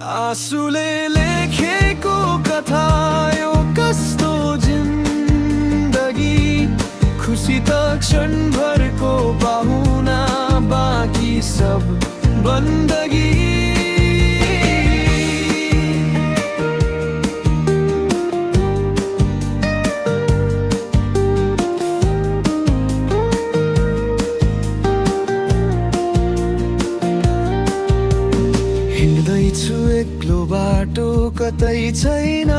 आँसुले लेखेको कथा यो कस्तो जिन्दगी, खुसी त क्षणभरको पाहुना, बाँकी सब बन्दगी। हिँड्दैछु एक्लो बाटो, कतै छैन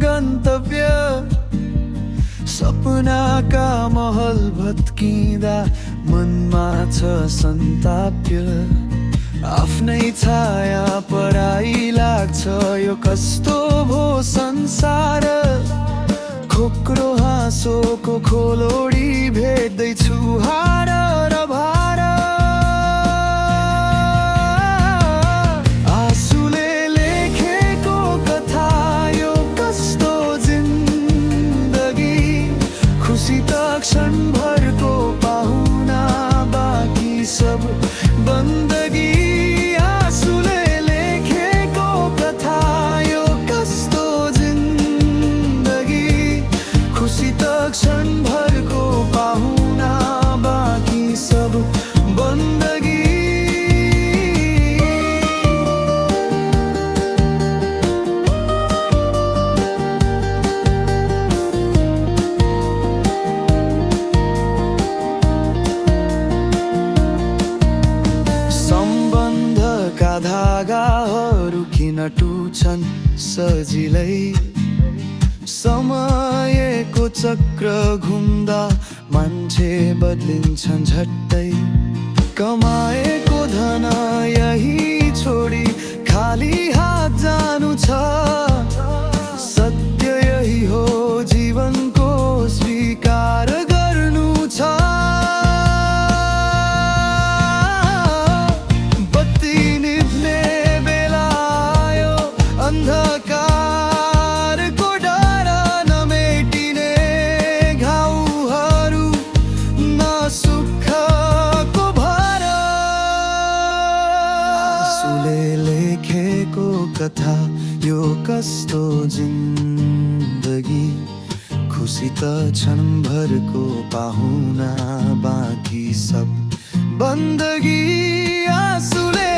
गन्तव्य, सपनाका महल भत्किँदा मनमा छ सन्ताप्य। आफ्नै छाया पराई लाग्छ, यो कस्तो भो संसार, खोक्रो हाँसोको खोलोडी भेट्दैछु हार र भार। क्षणभरको पाहुना, बाँकी सब बन्दगी। आँसुले लेखेको कथा यो कस्तो जिन्दगी, खुसी त क्षणभरको पाहुना, बाँकी सब बन्दगी। धागाहरू किन टुट्छन् सजिलै, समयको चक्र घुम्दा मान्छे बदलिन्छन् झट्टै। कमाएको धन यही छोडी खाली हात जानु छ, सत्य यही हो जीवनको स्वीकार गर्नु छ। अन्धकारको डर नमेटिने घाउहरू, न सुखको भर। आँसुले लेखेको कथा यो कस्तो जिन्दगी, खुसी त क्षणभरको पाहुना, बाँकी सब बन्दगी। आँसुले